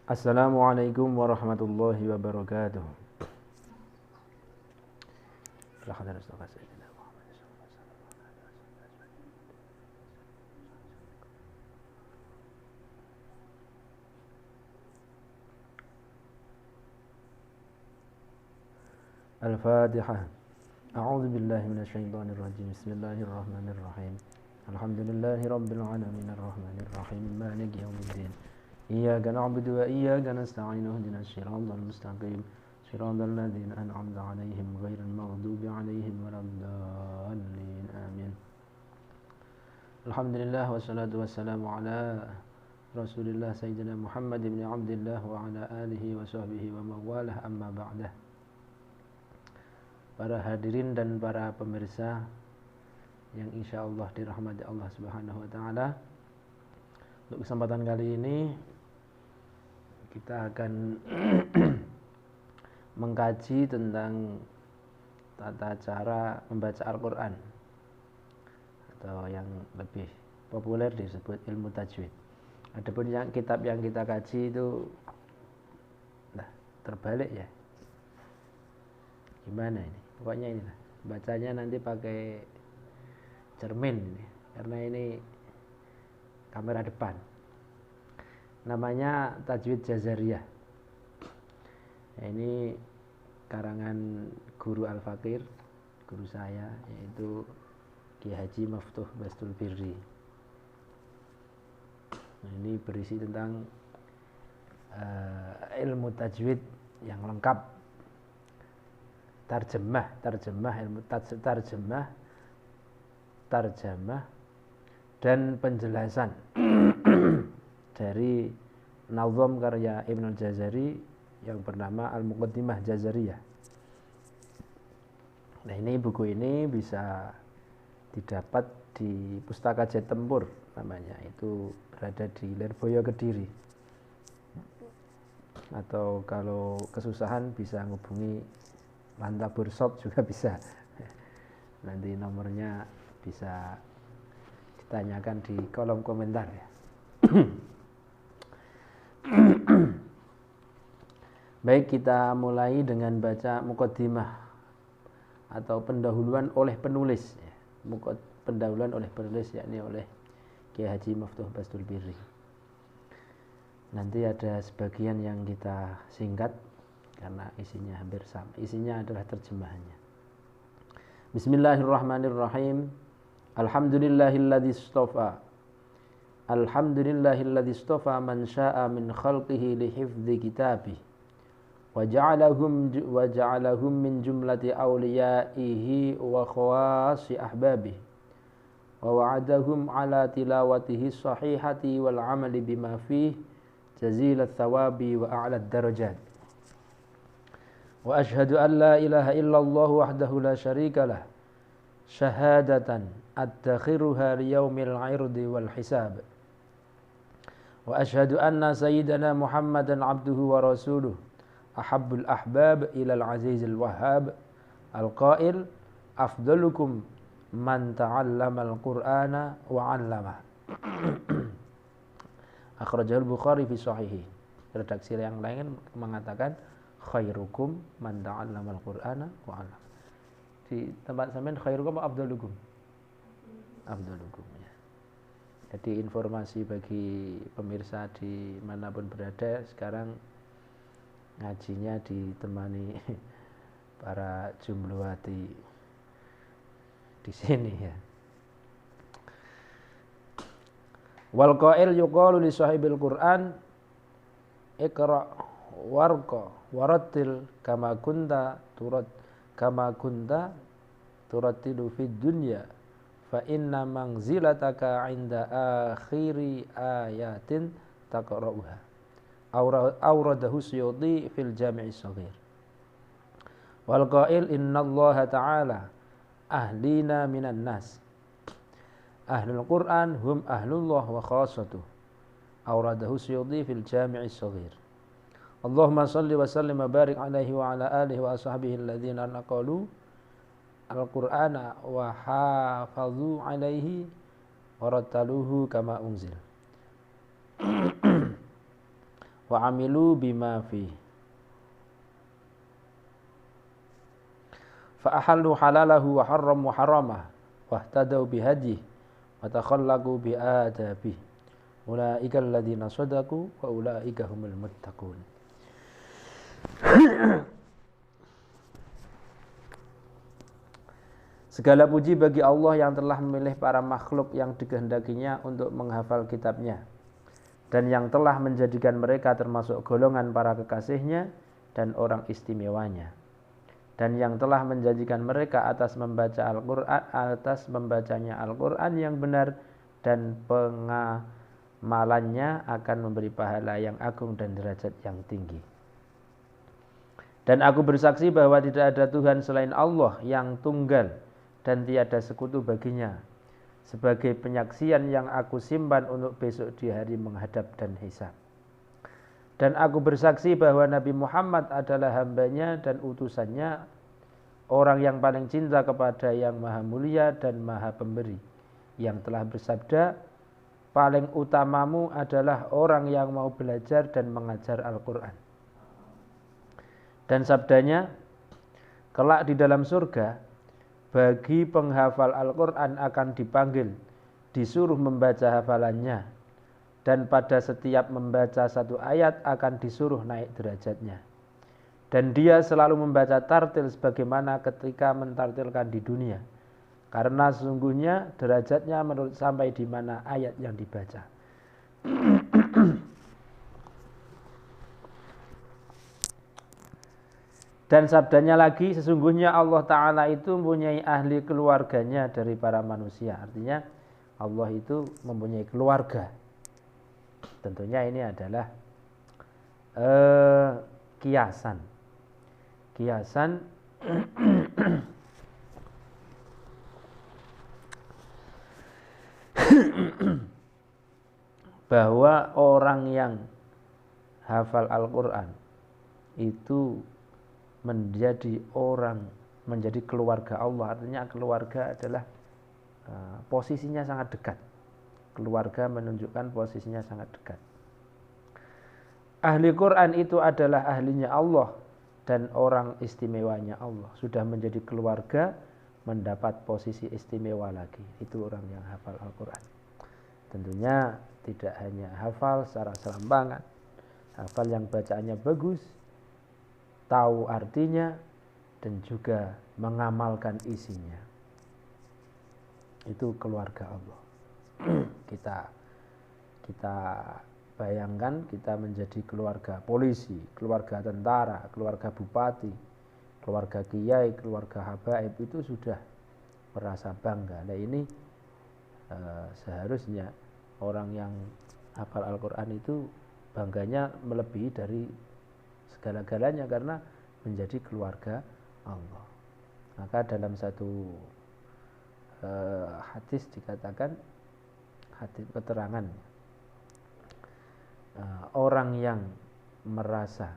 Assalamualaikum warahmatullahi wabarakatuh. Al-Fatihah. A'udzu billahi minasyaitonir rajim. Bismillahirrahmanirrahim. Alhamdulillahi rabbil alamin arrahmanir rahim maliki yaumiddin. Iyyaka na'budu wa iyyaka nasta'in ihdinas siratal mustaqim. Siratal ladzina an'amta 'alaihim ghairil maghdubi 'alaihim waladdallin. Amin. Alhamdulillah wassalatu wassalamu ala Rasulillah Sayyidina Muhammad ibn Abdillah wa ala alihi wa sahbihi wa mawalah amma ba'dah. Para hadirin dan para pemirsa yang insya Allah dirahmati Allah Subhanahu wa Ta'ala, untuk kesempatan kali ini kita akan mengkaji tentang tata cara membaca Al-Quran, atau yang lebih populer disebut ilmu tajwid. Adapun yang kitab yang kita kaji itu terbalik ya. Gimana ini? Pokoknya ini lah. Bacanya nanti pakai cermin ini, karena ini kamera depan. Namanya Tajwid Jazariyah. Ini karangan guru Al-Fakir, guru saya, yaitu Kiai Haji Maftuh Bastul Birri. Ini berisi tentang ilmu tajwid yang lengkap. Tarjemah ilmu tarjemah dan penjelasan dari nazam karya Ibnu Jazari yang bernama Al-Muqaddimah Jazariyah. Nah, ini buku ini bisa didapat di Pustaka Jet Tempur namanya, itu berada di Lirboyo Kediri. Atau kalau kesusahan bisa menghubungi Lantabur Shop juga bisa. Nanti nomornya bisa ditanyakan di kolom komentar ya. Baik, kita mulai dengan baca muqaddimah atau pendahuluan oleh penulis ya. Pendahuluan oleh penulis yakni oleh Kiai Haji Maftuh Bastul Birri. Nanti ada sebagian yang kita singkat karena isinya hampir sama. Isinya adalah terjemahannya. Bismillahirrahmanirrahim. Alhamdulillahilladzi istofa. Alhamdulillahilladzi istofa man syaa min khalqihi li hifdzi kitabih. Wa ja'alahum min jumlati awliyaihi wa khawasi ahbabih. Wa wa'adahum ala tilawatihi sahihati wal amali bima fih jazilat thawabi wa a'lad darajat. Wa ashhadu an la ilaha illallah wahdahu la syarika lah syahadatan adtakhiruha liyaumil 'irdi wal hisab. Wa ashhadu anna sayyidana Muhammadan abduhu wa rasuluh ahabbul ahbab ilal azizil wahhab al-qail afdalukum man ta'allamal qur'ana wa 'allama. Akhrajahul Bukhari fi sahihi. Redaksi yang lain mengatakan khairukum man ta'allamal qur'ana wa 'allama. Di tempat sampean khairukum apa afdalukum? Afdalukum ya. Jadi informasi bagi pemirsa di manapun berada, sekarang ngajinya ditemani para jumluwati di sini ya. Wal qail yuqalu li sahibil Qur'an iqra warqa warattil kama kunta turattilu fid dunya fa inna manzilataka 'inda akhiri ayatin taqra'uha. Awradahu Suyuti fil Jami' as-Shaghir. Wal qail innallaha ta'ala ahlina minan nas. Ahlul Qur'an hum ahlullah wa khassatuh. Awradahu Suyuti fil Jami' as-Shaghir. Allahumma salli wa sallim wa barik alaihi wa ala alihi wa ashabihi alladhina naqalu al-Qur'ana wa hafadhu alaihi wa rattaluhu kama unzil. wa amilu bima fi fa ahallu halalahu wa harramu haramah wa ihtadaw bihadih wa takhallaqu bi adabi ulaika alladziina shadaqu wa ulaika humul muttaqun. Segala puji bagi Allah yang telah memilih para makhluk yang dikehendakinya untuk menghafal kitabnya, dan yang telah menjadikan mereka termasuk golongan para kekasihnya dan orang istimewanya, dan yang telah menjanjikan mereka atas membacanya Al-Quran yang benar dan pengamalannya akan memberi pahala yang agung dan derajat yang tinggi. Dan aku bersaksi bahwa tidak ada Tuhan selain Allah yang tunggal dan tiada sekutu baginya, sebagai penyaksian yang aku simpan untuk besok di hari menghadap dan hisab. Dan aku bersaksi bahwa Nabi Muhammad adalah hambanya dan utusannya, orang yang paling cinta kepada yang maha mulia dan maha pemberi, yang telah bersabda, paling utamamu adalah orang yang mau belajar dan mengajar Al-Quran. Dan sabdanya, kelak di dalam surga, bagi penghafal Al-Quran akan dipanggil, disuruh membaca hafalannya, dan pada setiap membaca satu ayat akan disuruh naik derajatnya. Dan dia selalu membaca tartil sebagaimana ketika mentartilkan di dunia, karena sesungguhnya derajatnya menurut sampai di mana ayat yang dibaca. Dan sabdanya lagi, sesungguhnya Allah Ta'ala itu mempunyai ahli keluarganya dari para manusia. Artinya Allah itu mempunyai keluarga. Tentunya ini adalah kiasan. Kiasan bahwa orang yang hafal Al-Quran itu menjadi keluarga Allah. Artinya keluarga adalah posisinya sangat dekat. Keluarga menunjukkan posisinya sangat dekat. Ahli Quran itu adalah ahlinya Allah dan orang istimewanya Allah. Sudah menjadi keluarga, mendapat posisi istimewa lagi. Itu orang yang hafal Al-Quran. Tentunya tidak hanya hafal secara serampangan, hafal yang bacaannya bagus, tahu artinya, dan juga mengamalkan isinya. Itu keluarga Allah. Kita bayangkan kita menjadi keluarga polisi, keluarga tentara, keluarga bupati, keluarga kiai, keluarga habaib, itu sudah merasa bangga. Nah ini seharusnya orang yang hafal Al-Quran itu bangganya melebihi dari segala-galanya karena menjadi keluarga Allah. Maka dalam satu hadis dikatakan, hadis keterangan, orang yang merasa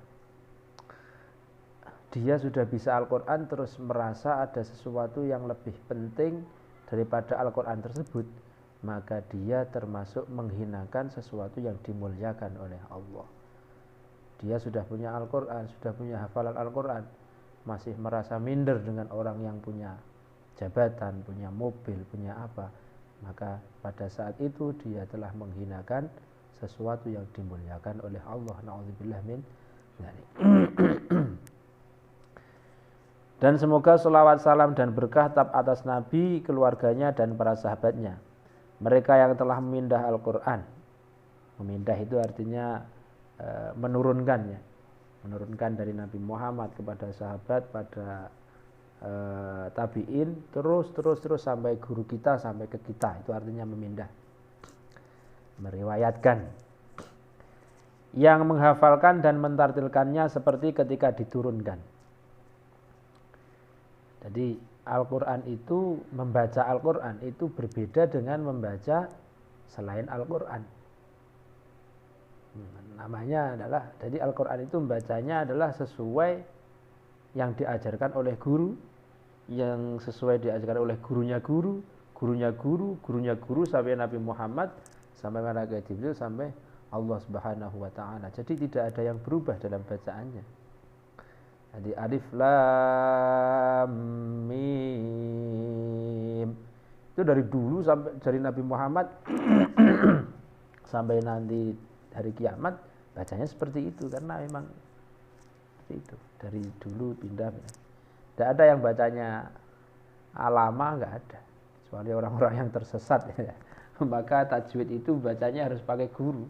dia sudah bisa Al-Quran terus merasa ada sesuatu yang lebih penting daripada Al-Quran tersebut, maka dia termasuk menghinakan sesuatu yang dimuliakan oleh Allah. Dia sudah punya Al-Quran, sudah punya hafalan Al-Quran, masih merasa minder dengan orang yang punya jabatan, punya mobil, punya apa, maka pada saat itu dia telah menghinakan sesuatu yang dimuliakan oleh Allah. Na'udzubillah min dzalik. Dan semoga selawat, salam, dan berkah tetap atas Nabi, keluarganya, dan para sahabatnya, mereka yang telah memindah Al-Quran. Memindah itu artinya menurunkan dari Nabi Muhammad kepada sahabat, pada tabi'in, terus sampai guru kita, sampai ke kita. Itu artinya memindah, meriwayatkan, yang menghafalkan dan mentartilkannya seperti ketika diturunkan. Jadi Al-Quran itu, membaca Al-Quran itu berbeda dengan membaca selain Al-Quran. Namanya adalah, jadi Al-Quran itu membacanya adalah sesuai yang diajarkan oleh guru, yang sesuai diajarkan oleh gurunya guru, sampai Nabi Muhammad, sampai malaikat Jibril, sampai Allah Subhanahu wa taala. Jadi tidak ada yang berubah dalam bacaannya. Jadi alif lam mim itu dari dulu sampai dari Nabi Muhammad sampai nanti hari kiamat bacanya seperti itu, karena memang seperti itu dari dulu pindah. Tidak ada yang bacanya lama, nggak ada, kecuali orang-orang yang tersesat ya. Maka tajwid itu bacanya harus pakai guru,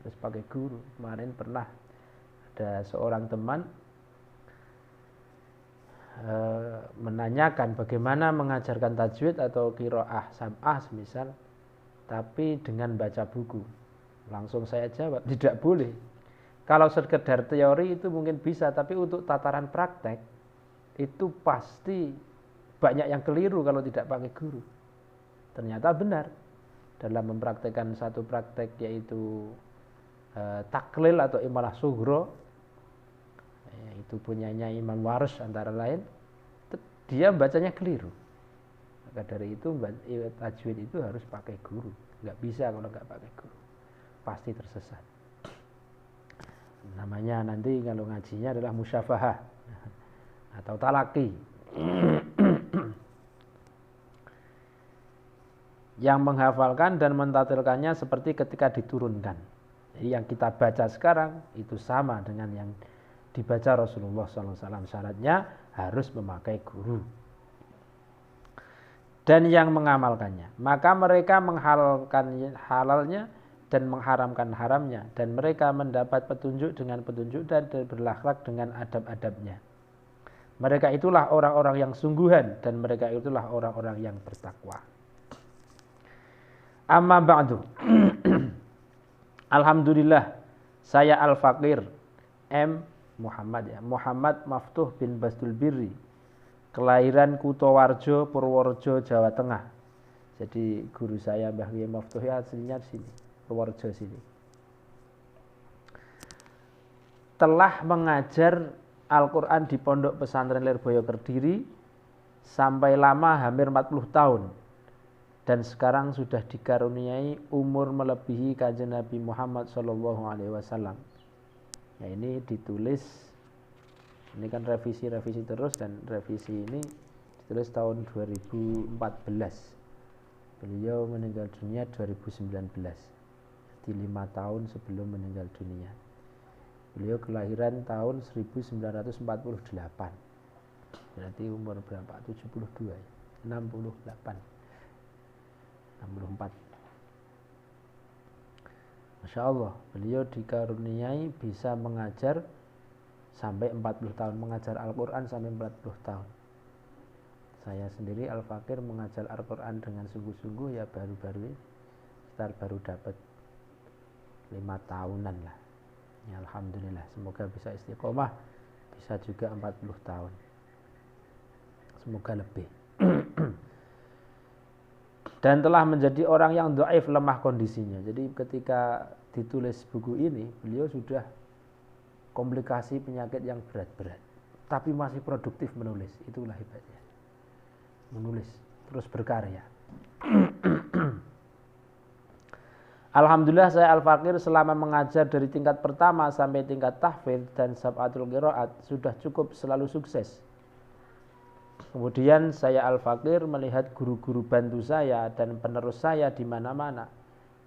harus pakai guru. Kemarin pernah ada seorang teman menanyakan bagaimana mengajarkan tajwid atau qiraah sam'ah semisal, tapi dengan baca buku. Langsung saya jawab, tidak boleh. Kalau sekedar teori itu mungkin bisa, tapi untuk tataran praktek itu pasti banyak yang keliru kalau tidak pakai guru. Ternyata benar dalam mempraktekkan satu praktek, yaitu taklil atau imalah sughra, itu punyanya Imam Warsh antara lain, dia bacanya keliru. Maka dari itu tajwid itu harus pakai guru. Nggak bisa kalau nggak pakai guru, pasti tersesat. Namanya nanti kalau ngajinya adalah musyafahah atau talaki. Yang menghafalkan dan mentatilkannya seperti ketika diturunkan. Jadi yang kita baca sekarang itu sama dengan yang dibaca Rasulullah SAW. Syaratnya harus memakai guru. Dan yang mengamalkannya, maka mereka menghalalkan halalnya dan mengharamkan haramnya, dan mereka mendapat petunjuk dengan petunjuk dan berakhlak dengan adab-adabnya. Mereka itulah orang-orang yang sungguhan, dan mereka itulah orang-orang yang bertakwa. Amma ba'du. Alhamdulillah, saya Al-Faqir M. Muhammad ya. Muhammad Maftuh bin Basdul Birri, kelahiran Kutowarjo, Purworejo, Jawa Tengah. Jadi guru saya Mbah Kiai Maftuh ya aslinya di sini, Purworejo sini. Telah mengajar Al-Quran di Pondok Pesantren Lirboyo Kediri sampai lama hampir 40 tahun. Dan sekarang sudah dikaruniai umur melebihi Kanjeng Nabi Muhammad SAW. Ya, ini ditulis, ini kan revisi terus, dan revisi ini ditulis tahun 2014. Beliau meninggal dunia 2019, jadi 5 tahun sebelum meninggal dunia. Beliau kelahiran tahun 1948, berarti umur berapa? 72 ya? 68, 64. Masya Allah, beliau dikaruniai bisa mengajar sampai 40 tahun, mengajar Al-Quran sampai 40 tahun. Saya sendiri Al-Faqir mengajar Al-Quran dengan sungguh-sungguh ya baru-baru ini, sekitar baru dapat 5 tahunan lah. Ya, Alhamdulillah, semoga bisa istiqomah, bisa juga 40 tahun. Semoga lebih. Dan telah menjadi orang yang dhaif, lemah kondisinya. Jadi ketika ditulis buku ini, beliau sudah komplikasi penyakit yang berat-berat, tapi masih produktif menulis. Itulah hebatnya, menulis terus berkarya. Alhamdulillah, saya Al-Faqir selama mengajar dari tingkat pertama sampai tingkat tahfidz dan sab'atul qiraat sudah cukup selalu sukses. Kemudian saya Al-Faqir melihat guru-guru bantu saya dan penerus saya di mana-mana.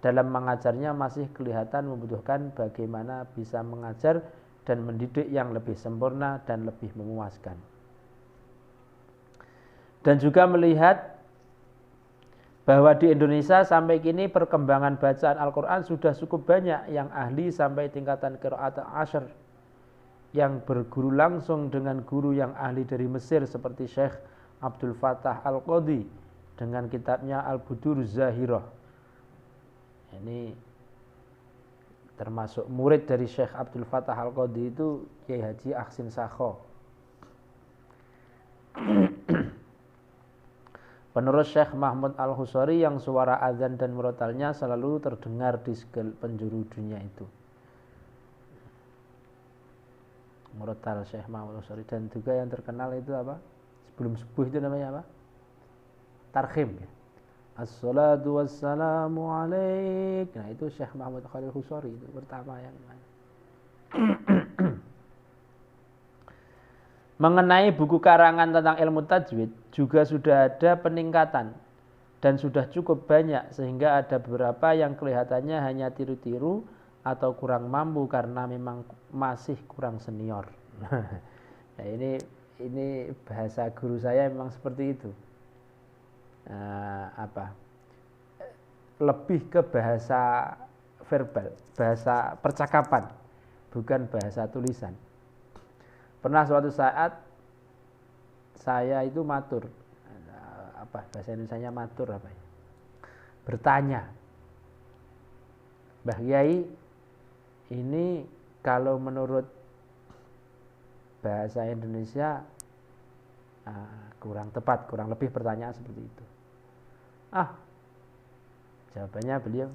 Dalam mengajarnya masih kelihatan membutuhkan bagaimana bisa mengajar dan mendidik yang lebih sempurna dan lebih memuaskan. Dan juga melihat bahwa di Indonesia sampai kini perkembangan bacaan Al-Quran sudah cukup banyak yang ahli sampai tingkatan qiraat asyr, yang berguru langsung dengan guru yang ahli dari Mesir seperti Syekh Abdul Fattah Al-Qadhi dengan kitabnya Al-Budur Zahirah. Ini termasuk murid dari Syekh Abdul Fattah Al-Qadhi itu Kiai Haji Ahsin Sakho. Penerus Syekh Mahmud Al-Husari yang suara azan dan murotalnya selalu terdengar di segala penjuru dunia itu. Murotal Syekh Mahmud Al-Husari, dan juga yang terkenal itu apa? Sebelum subuh itu namanya apa? Tarkhim ya. Assalatu wassalamu alaik. Nah itu Syekh Muhammad Khalil Husari itu pertama yang mengenai buku karangan tentang ilmu tajwid juga sudah ada peningkatan dan sudah cukup banyak sehingga ada beberapa yang kelihatannya hanya tiru-tiru atau kurang mampu karena memang masih kurang senior. Nah ini bahasa guru saya memang seperti itu. Lebih ke bahasa verbal, bahasa percakapan, bukan bahasa tulisan. Pernah suatu saat saya itu matur, bahasa Indonesianya matur apa ya? Bertanya, Mbah Kiai, ini kalau menurut bahasa Indonesia kurang tepat, kurang lebih pertanyaan seperti itu. Jawabannya beliau,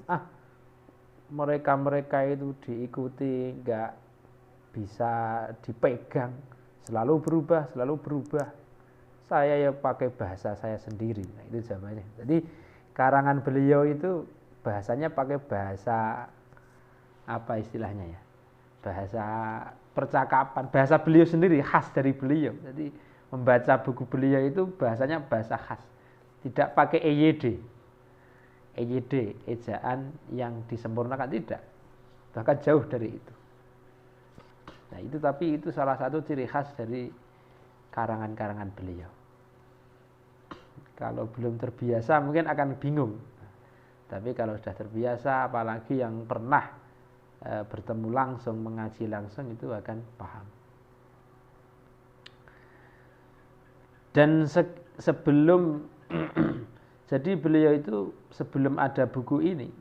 mereka itu diikuti, nggak bisa dipegang, selalu berubah. Saya ya pakai bahasa saya sendiri. Nah, itu jawabannya. Jadi karangan beliau itu bahasanya pakai bahasa apa istilahnya ya? Bahasa percakapan, bahasa beliau sendiri, khas dari beliau. Jadi membaca buku beliau itu bahasanya bahasa khas. Tidak pakai EYD, ejaan yang disempurnakan, tidak. Bahkan jauh dari itu. Nah, tapi itu salah satu ciri khas dari karangan-karangan beliau. Kalau belum terbiasa mungkin akan bingung. Tapi kalau sudah terbiasa, apalagi yang pernah bertemu langsung, mengaji langsung, itu akan paham. Dan sebelum jadi beliau itu sebelum ada buku ini,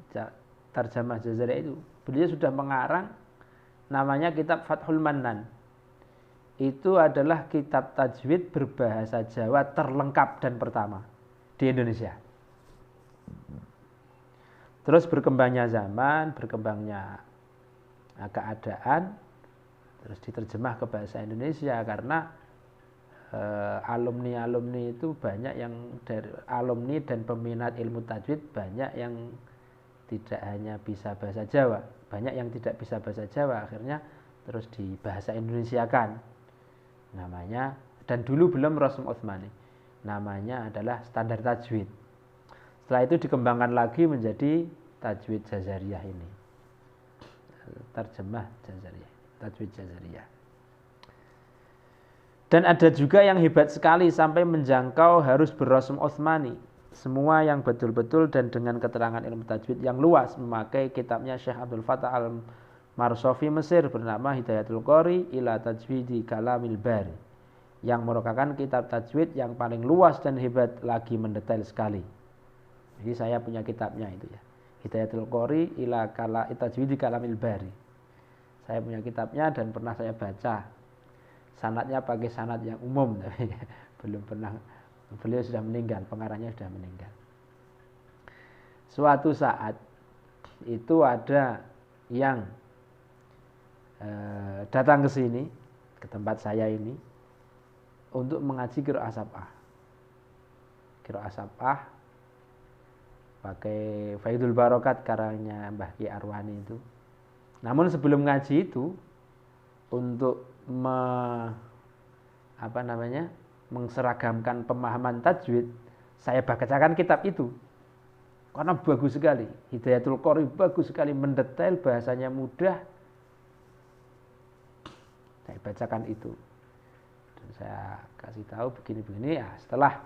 Tarjamah Jazariyah itu, beliau sudah mengarang namanya kitab Fathul Mannan. Itu adalah kitab tajwid berbahasa Jawa terlengkap dan pertama di Indonesia. Terus berkembangnya zaman, berkembangnya keadaan, terus diterjemah ke bahasa Indonesia karena alumni itu banyak yang dari alumni dan peminat ilmu tajwid banyak yang tidak hanya bisa bahasa Jawa, banyak yang tidak bisa bahasa Jawa, akhirnya terus dibahasa Indonesiakan. Namanya, dan dulu belum Rasm Utsmani, namanya adalah standar tajwid. Setelah itu dikembangkan lagi menjadi tajwid Jazariyah ini, terjemah Jazariyah, tajwid Jazariyah. Dan ada juga yang hebat sekali sampai menjangkau harus berrasm Utsmani. Semua yang betul-betul dan dengan keterangan ilmu tajwid yang luas memakai kitabnya Syekh Abdul Fattah Al-Marsofi Mesir bernama Hidayatul Qori ila Tajwidi Kalamil Bari, yang merupakan kitab tajwid yang paling luas dan hebat lagi mendetail sekali. Jadi saya punya kitabnya itu ya, Hidayatul Qori ila Tajwidi Kalamil Bari. Saya punya kitabnya dan pernah saya baca. Sanadnya pakai sanad yang umum, tapi belum pernah, beliau sudah meninggal, pengarangnya sudah meninggal. Suatu saat itu ada yang datang ke sini, ke tempat saya ini, untuk mengaji qiraah sab'ah. Qiraah sab'ah pakai Faidul Barokat karangnya Mbah Ki Arwani itu. Namun sebelum ngaji itu, untuk mengseragamkan pemahaman tajwid, saya bacakan kitab itu karena bagus sekali. Hidayatul Qori bagus sekali, mendetail, bahasanya mudah. Saya bacakan itu dan saya kasih tahu begini-begini ya. Setelah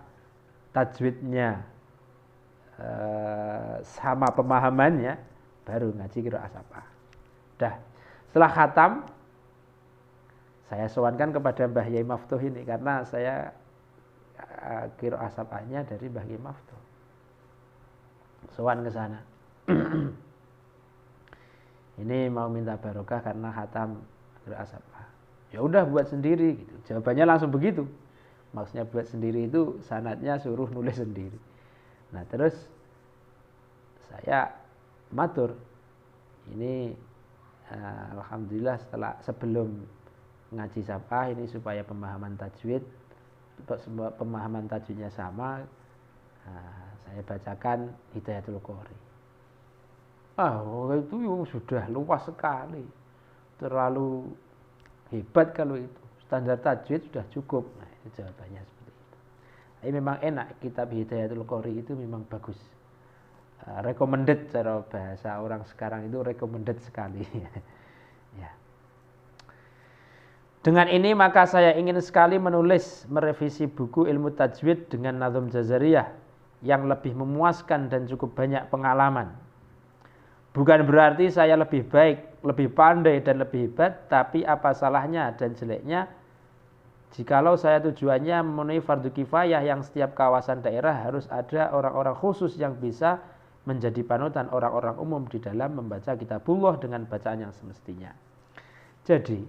tajwidnya sama pemahamannya, baru ngaji qiraah sab'ah. Setelah khatam, saya sowankan kepada Mbah Yai Maftuh ini karena saya qiraah sab'ahnya dari Mbah Yai Maftuh. Sowan ke sana. Ini mau minta barokah karena khatam qiraah sab'ah. Ya udah buat sendiri gitu. Jawabannya langsung begitu. Maksudnya buat sendiri itu sanadnya suruh nulis sendiri. Nah, terus saya matur. Ini alhamdulillah sebelum ngaji sab'ah ini supaya pemahaman tajwid, pemahaman tajwidnya sama, saya bacakan Hidayatul Qori. Itu sudah luas sekali, terlalu hebat kalau itu. Standar tajwid sudah cukup. Nah, itu jawabannya seperti itu. Tapi memang enak, kitab Hidayatul Qori itu memang bagus. Recommended cara bahasa orang sekarang itu recommended sekali. Ya. Dengan ini maka saya ingin sekali merevisi buku ilmu tajwid dengan Nazm Jazariyah yang lebih memuaskan dan cukup banyak pengalaman. Bukan berarti saya lebih baik, lebih pandai dan lebih hebat, tapi apa salahnya dan jeleknya jikalau saya tujuannya memenuhi fardu kifayah yang setiap kawasan daerah harus ada orang-orang khusus yang bisa menjadi panutan orang-orang umum di dalam membaca kitabullah dengan bacaan yang semestinya. Jadi,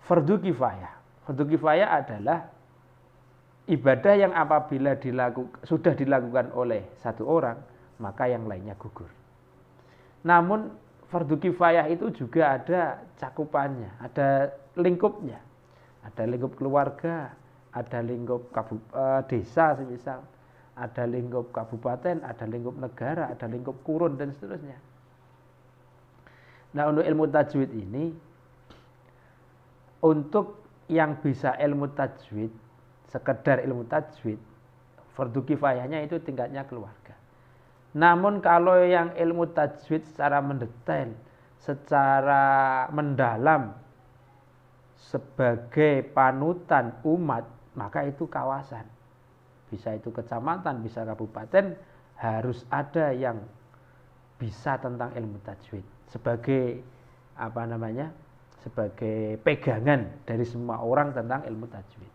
fardu kifayah adalah ibadah yang apabila sudah dilakukan oleh satu orang, maka yang lainnya gugur. Namun fardu kifayah itu juga ada cakupannya, ada lingkupnya. Ada lingkup keluarga, ada lingkup desa semisal, ada lingkup kabupaten, ada lingkup negara, ada lingkup kurun dan seterusnya. Nah, untuk ilmu tajwid ini, untuk yang bisa ilmu tajwid, sekedar ilmu tajwid, fardu kifayahnya itu tingkatnya keluarga. Namun kalau yang ilmu tajwid secara mendetail, secara mendalam, sebagai panutan umat, maka itu kawasan. Bisa itu kecamatan, bisa kabupaten, harus ada yang bisa tentang ilmu tajwid. Sebagai sebagai pegangan dari semua orang tentang ilmu tajwid.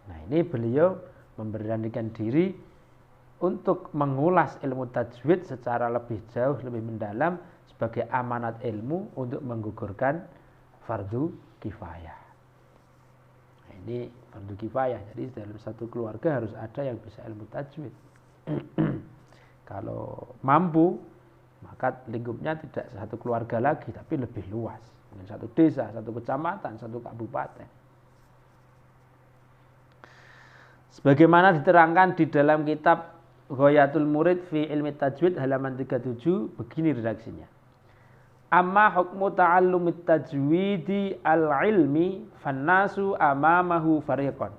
Nah, ini beliau memberanikan diri untuk mengulas ilmu tajwid secara lebih jauh, lebih mendalam sebagai amanat ilmu untuk menggugurkan fardu kifayah. Nah, ini fardu kifayah. Jadi dalam satu keluarga harus ada yang bisa ilmu tajwid. Kalau mampu, maka lingkupnya tidak satu keluarga lagi, tapi lebih luas. Mungkin satu desa, satu kecamatan, satu kabupaten. Sebagaimana diterangkan di dalam kitab Ghayatul Murid fi Ilmi Tajwid halaman 37, begini redaksinya. Amma hukmu ta'allumit tajwidi al-ilmi fannasu amamahu fariqan.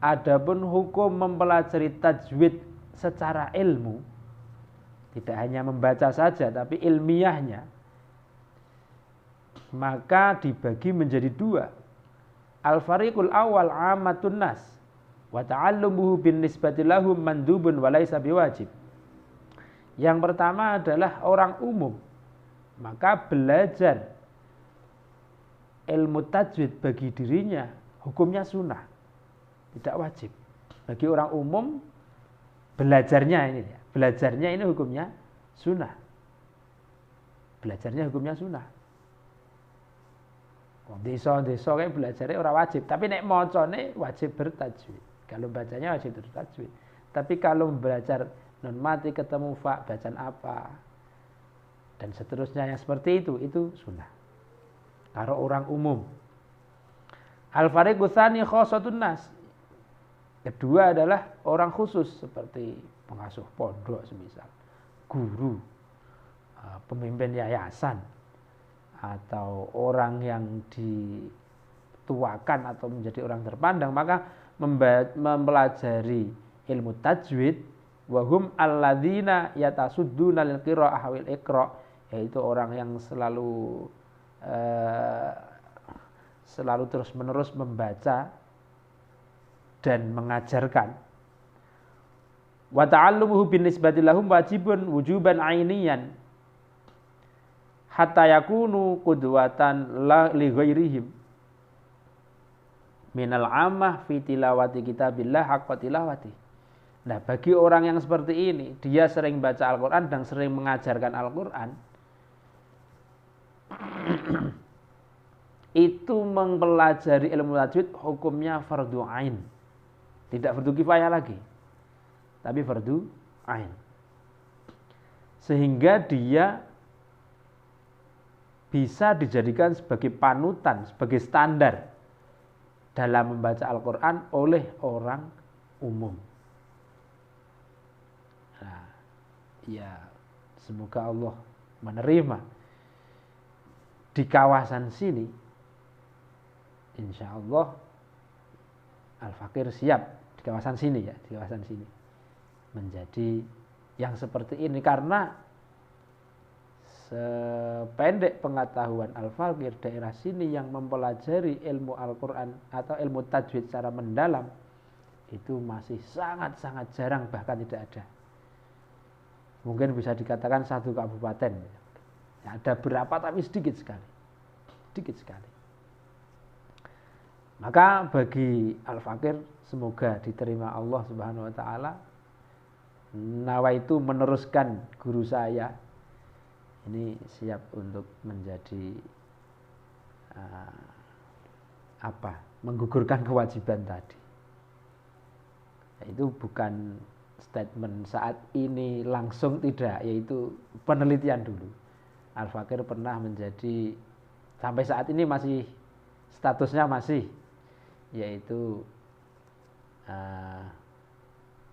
Adapun hukum mempelajari tajwid secara ilmu, tidak hanya membaca saja tapi ilmiahnya, maka dibagi menjadi dua. Al-fariqul awal ammatun nas wa ta'allumuhu bin nisbati lahum mandubun wa laisa biwajib. Yang pertama adalah orang umum, maka belajar ilmu tajwid bagi dirinya hukumnya sunnah, tidak wajib. Bagi orang umum belajarnya ini hukumnya sunnah. Belajarnya hukumnya sunnah. Desa-desa kayak belajarnya orang wajib, tapi nek macane wajib bertajwid. Kalau bacanya wajib bertajwid. Tapi kalau belajar non mati ketemu fa, bacaan apa dan seterusnya yang seperti itu sunnah. Karo orang umum. Al-fariqu tsani khassatun nas. Kedua adalah orang khusus seperti pengasuh pondok semisal, guru, pemimpin yayasan, atau orang yang dituakan atau menjadi orang terpandang, maka mempelajari ilmu tajwid wahum alladzina yatasudduna lil qiraa'ah wal iqra', yaitu orang yang selalu terus-menerus membaca dan mengajarkan. Wa ta'allumuhu bin nisbati lahum wajibun wujuban 'ainiyan hatta yakunu qudwatan li ghairihim minal ammah fi tilawati kitabillah haqqa tilawati. Nah, bagi orang yang seperti ini, dia sering baca Al-Qur'an dan sering mengajarkan Al-Qur'an, itu mempelajari ilmu tajwid hukumnya fardu ain. Tidak fardu kifayah lagi, tapi fardu ain. Sehingga dia bisa dijadikan sebagai panutan, sebagai standar dalam membaca Al-Quran oleh orang umum. ya semoga Allah menerima. Di kawasan sini insya Allah Al-Fakir siap di kawasan sini ya, di kawasan sini menjadi yang seperti ini, karena sependek pengetahuan Al-Fakir daerah sini yang mempelajari ilmu Al-Quran atau ilmu tajwid secara mendalam itu masih sangat-sangat jarang, bahkan tidak ada. Mungkin bisa dikatakan satu kabupaten. Ya, ada berapa tapi sedikit sekali. Sedikit sekali. Maka bagi Al-Fakir semoga diterima Allah Subhanahu wa taala. Nawaitu meneruskan guru saya. Ini siap untuk menjadi menggugurkan kewajiban tadi. Itu bukan statement saat ini langsung, tidak, yaitu penelitian dulu. Al-Fakir pernah menjadi, sampai saat ini masih statusnya masih, yaitu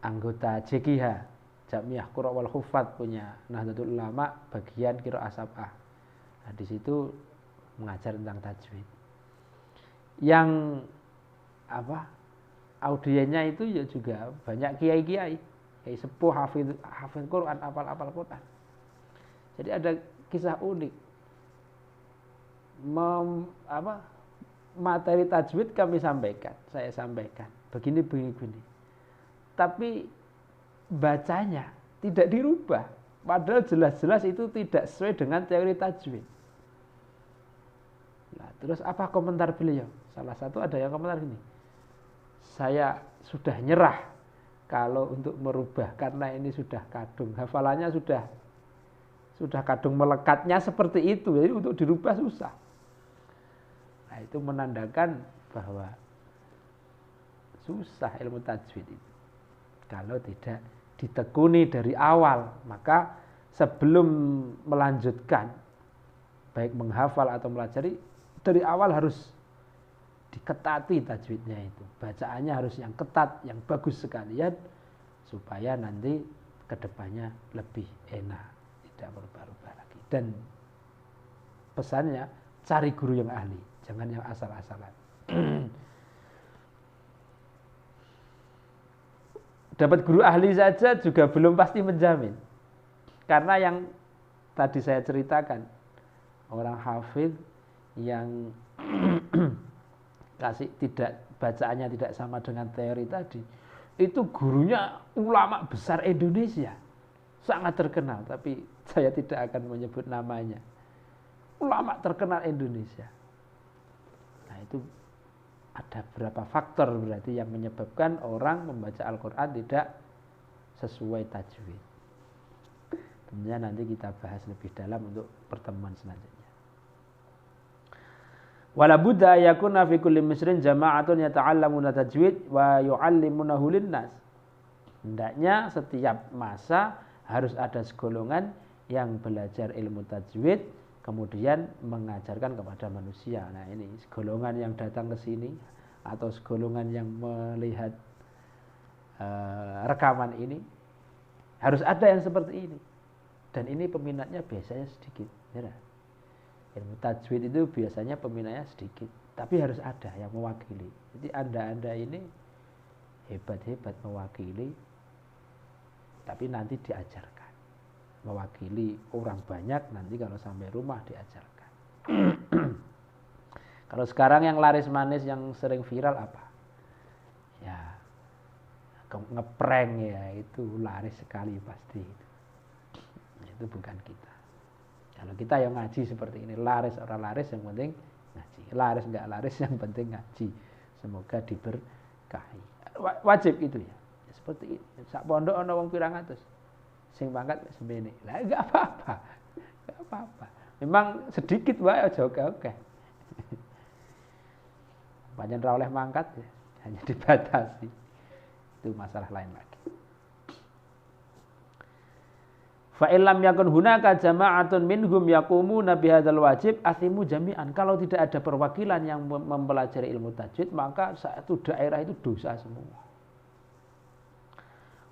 anggota JQH Jamiah Qura wal Hufat, punya Nahdlatul Ulama bagian Qiraah Sab'ah. Nah, di situ mengajar tentang tajwid. Yang audiennya itu ya juga banyak kiai-kiai, kiai sepuh, hafid Quran, apal Quran. Jadi ada kisah unik. Materi tajwid kami sampaikan, saya sampaikan begini. Tapi bacanya tidak dirubah, padahal jelas-jelas itu tidak sesuai dengan teori tajwid. Nah, terus apa komentar beliau? Salah satu ada yang komentar gini, saya sudah nyerah kalau untuk merubah, karena ini sudah kadung, hafalannya sudah kadung melekatnya seperti itu, jadi untuk dirubah susah. Nah, itu menandakan bahwa susah ilmu tajwid itu kalau tidak ditekuni dari awal. Maka sebelum melanjutkan, baik menghafal atau melajari, dari awal harus diketati tajwidnya itu. Bacaannya harus yang ketat, yang bagus sekalian, supaya nanti kedepannya lebih enak, tidak berubah-ubah lagi. Dan pesannya, cari guru yang ahli, jangan yang asal-asalan. Dapat guru ahli saja juga belum pasti menjamin. Karena yang tadi saya ceritakan, orang hafid yang bacaannya tidak sama dengan teori tadi, itu gurunya ulama besar Indonesia, sangat terkenal, tapi saya tidak akan menyebut namanya. Ulama terkenal Indonesia. Nah, itu ada beberapa faktor berarti yang menyebabkan orang membaca Al-Quran tidak sesuai tajwid. Tentunya nanti kita bahas lebih dalam untuk pertemuan selanjutnya. Wala budda yakuna fi kulli misrin jama'atun yata'allamuna tajwid wa yu'allimunahu linnas. Hendaknya setiap masa harus ada segolongan yang belajar ilmu tajwid kemudian mengajarkan kepada manusia. Nah, ini segolongan yang datang ke sini atau segolongan yang melihat rekaman ini harus ada yang seperti ini. Dan ini peminatnya biasanya sedikit. Ya, ilmu tajwid itu biasanya peminatnya sedikit, tapi harus ada yang mewakili. Jadi Anda ini hebat-hebat mewakili, tapi nanti diajarkan. Mewakili orang banyak, nanti kalau sampai rumah diajarkan. Kalau sekarang yang laris manis, yang sering viral apa? Ya, ngeprank ya, itu laris sekali pasti. Itu bukan kita. Kalau kita yang ngaji seperti ini, laris orang laris yang penting ngaji, laris enggak laris yang penting ngaji. Semoga diberkahi. Wajib itu ya. Seperti ini. Sak pondok ana wong pirang atus. Sing pangkat semene. Lah enggak apa-apa. Enggak apa-apa. Memang sedikit wae aja oke-oke. Pancen ra oleh mangkat ya, hanya dibatasi. Itu masalah lain lagi. Fa illam yakun hunaka jama'atun minhum yaqumuna bihadzal wajib athimu jami'an. Kalau tidak ada perwakilan yang mempelajari ilmu tajwid, maka satu daerah itu dosa semua.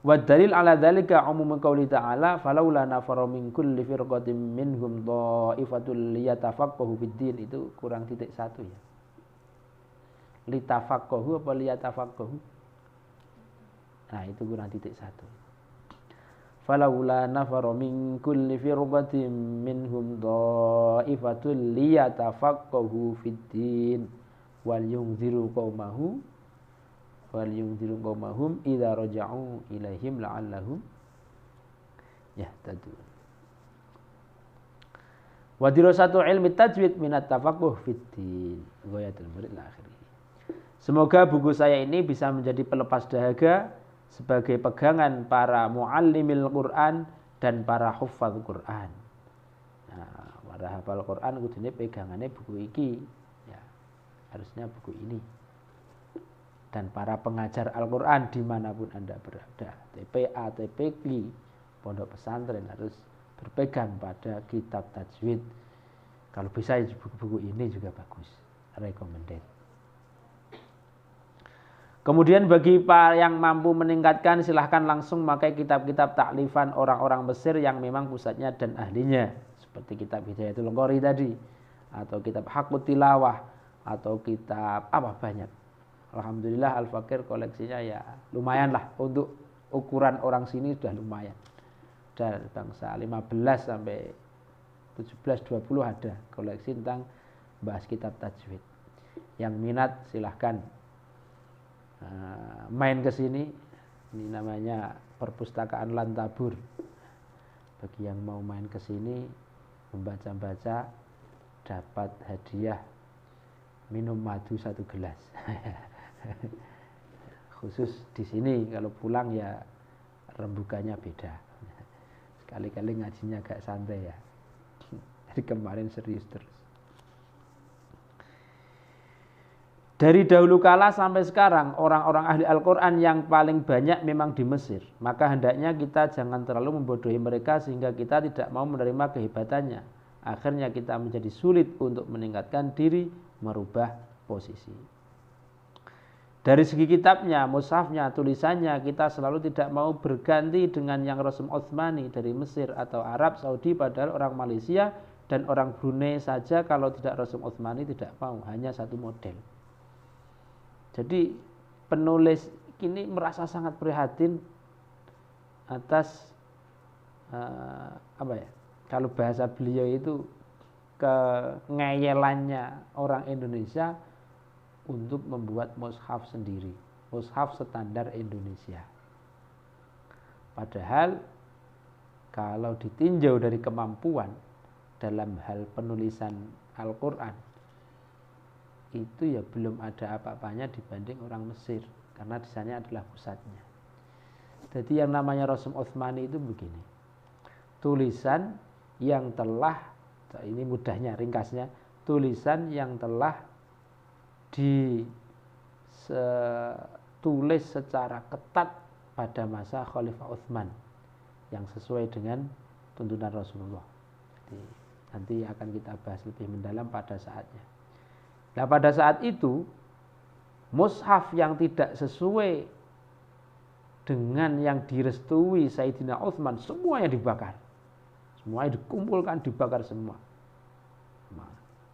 Wa dalil ala dzalika umum qauli ta'ala falaula nafara min kulli firqatin minhum dha'ifatul liyatafaqahu fid-din, itu kurang titik 1 ya. Litafaqahu apa liyatafaqahu? Nah, itu kurang titik 1. Falaula nafara min kulli firqatin minhum dha'ifatul liyatafaqahu fid-din wal yunziru qaumahum idza raja'u ilaihim la'allahum yahtadun. Wa dirasatu ilmi tajwid minat tafaqquh fid din ghayatul murid la akhirih. Semoga buku saya ini bisa menjadi pelepas dahaga sebagai pegangan para muallimil Quran dan para huffaz Quran. Nah, para hafal Quran kudune pegangannya buku iki ya. Harusnya buku ini. Dan para pengajar Al-Quran dimanapun Anda berada, TPA, TPQ, pondok pesantren harus berpegang pada kitab tajwid. Kalau bisa buku-buku ini juga bagus, recommended. Kemudian bagi yang mampu meningkatkan, silahkan langsung pakai kitab-kitab taklifan orang-orang Mesir yang memang pusatnya dan ahlinya, seperti kitab Hidayatul Qori tadi, atau kitab Haqqut Tilawah, atau kitab apa banyak. Alhamdulillah Al-Fakir koleksinya ya lumayan lah, untuk ukuran orang sini sudah lumayan. Dari bangsa 15 sampai 17-20 ada koleksi tentang bahas kitab tajwid. Yang minat silahkan main ke sini. Ini namanya Perpustakaan Lantabur. Bagi yang mau main ke sini membaca-baca dapat hadiah minum madu 1 gelas. Khusus di sini, kalau pulang ya rembukannya beda. Sekali-kali ngajinya agak santai ya. Jadi kemarin serius terus. Dari dahulu kala sampai sekarang, orang-orang ahli Al-Quran yang paling banyak memang di Mesir. Maka hendaknya kita jangan terlalu membodohi mereka sehingga kita tidak mau menerima kehebatannya. Akhirnya kita menjadi sulit untuk meningkatkan diri, merubah posisi. Dari segi kitabnya, mushafnya, tulisannya, kita selalu tidak mau berganti dengan yang Rasul Utsmani dari Mesir atau Arab Saudi, padahal orang Malaysia dan orang Brunei saja kalau tidak Rasul Utsmani tidak mau, hanya satu model. Jadi penulis ini merasa sangat prihatin atas kalau bahasa beliau itu kengeyelannya orang Indonesia untuk membuat mushaf sendiri, mushaf standar Indonesia. Padahal kalau ditinjau dari kemampuan dalam hal penulisan Al-Quran, itu ya belum ada apa-apanya dibanding orang Mesir, karena di sana adalah pusatnya. Jadi yang namanya Rasul Utsmani itu begini, tulisan yang telah, ini mudahnya, ringkasnya, tulisan yang telah ditulis secara ketat pada masa Khalifah Utsman yang sesuai dengan tuntunan Rasulullah. Jadi, nanti akan kita bahas lebih mendalam pada saatnya. Nah, pada saat itu mushaf yang tidak sesuai dengan yang direstui Sayyidina Utsman semuanya dibakar. Semuanya dikumpulkan, dibakar semua.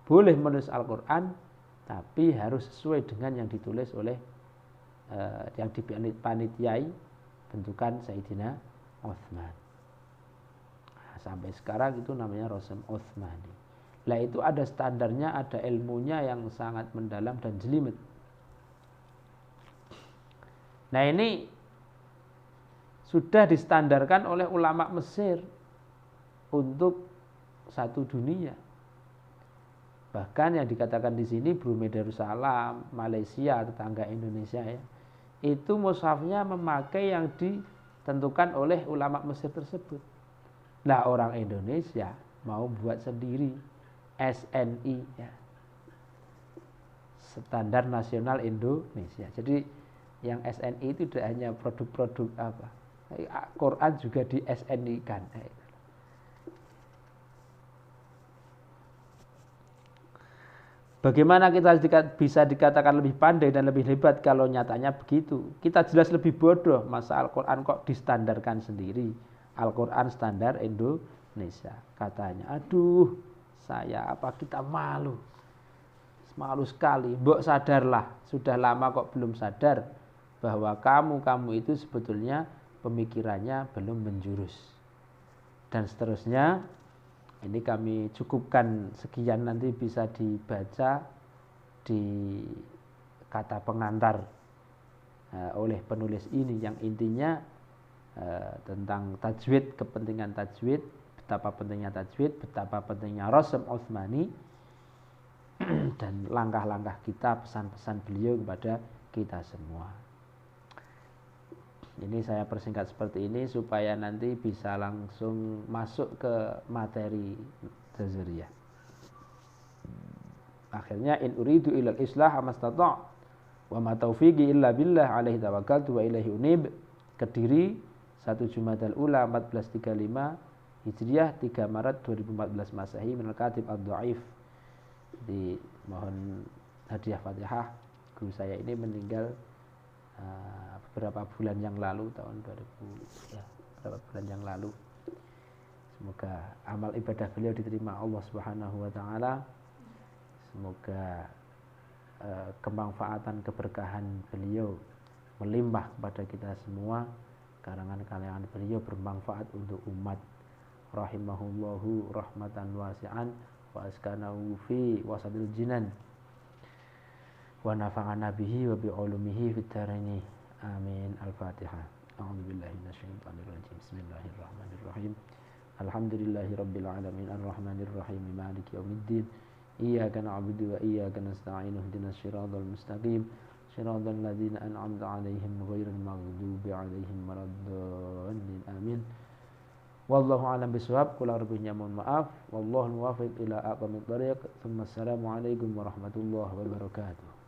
Boleh menulis Al-Quran, tapi harus sesuai dengan yang ditulis oleh yang dipanitiai bentukan Sayyidina Utsman. Nah, sampai sekarang itu namanya Rasul Utsmani. Lah itu ada standarnya, ada ilmunya yang sangat mendalam dan jelimet. Nah ini sudah distandarkan oleh ulama Mesir untuk satu dunia. Bahkan yang dikatakan di sini Brunei Darussalam, Malaysia, tetangga Indonesia ya, itu mushafnya memakai yang ditentukan oleh ulama Mesir tersebut. Nah orang Indonesia mau buat sendiri SNI ya, Standar Nasional Indonesia. Jadi yang SNI itu tidak hanya produk-produk apa, Quran juga di SNI kan. Bagaimana kita bisa dikatakan lebih pandai dan lebih hebat kalau nyatanya begitu? Kita jelas lebih bodoh. Masa Al-Quran kok distandarkan sendiri? Al-Quran standar Indonesia. Katanya, aduh saya apa kita malu. Malu sekali. Mbok sadarlah, sudah lama kok belum sadar bahwa kamu itu sebetulnya pemikirannya belum menjurus. Dan seterusnya, ini kami cukupkan sekian, nanti bisa dibaca di kata pengantar oleh penulis ini yang intinya tentang tajwid, kepentingan tajwid, betapa pentingnya tajwid, betapa pentingnya Rasm Utsmani, dan langkah-langkah kita, pesan-pesan beliau kepada kita semua. Ini saya persingkat seperti ini supaya nanti bisa langsung masuk ke materi Jazariyah. Akhirnya in uridu ilal islah amastata' wa ma taufiqi illa billah alaihi tawakkaltu wa ilaihi unib. Kediri 1 Jumadal Ula 1435 Hijriah 3 Maret 2014 Masehi minal Katib Ad-Dhaif. Di mohon hadiah Fatihah. Guru saya ini meninggal beberapa bulan yang lalu, tahun 2000 ya, beberapa bulan yang lalu. Semoga amal ibadah beliau diterima Allah Subhanahu wa taala. Semoga kemanfaatan keberkahan beliau melimpah kepada kita semua. Karangan-karangan beliau bermanfaat untuk umat. Rahimahullahu rahmatan wasi'an wa askanahu fi wasadil jinan wa nafa'ana bihi wa bi ulumihi fid dharain. Amin. Al-Fatihah. A'udzubillahi minasyaitonir rajim. Bismillahirrahmanirrahim. Alhamdulillahirabbil alamin arrahmanir rahim maliki yaumiddin. Iyyaka na'budu wa iyyaka nasta'in ihdinas siratal mustaqim siratal ladzina an'amta 'alaihim ghairil maghdubi 'alaihim waladdallin. Amin. Wallahu a'lam bishawab. Qul rabbinya mohon maaf. Wallahu muwaffiq ila aqwamit thariq. Assalamualaikum warahmatullahi wabarakatuh.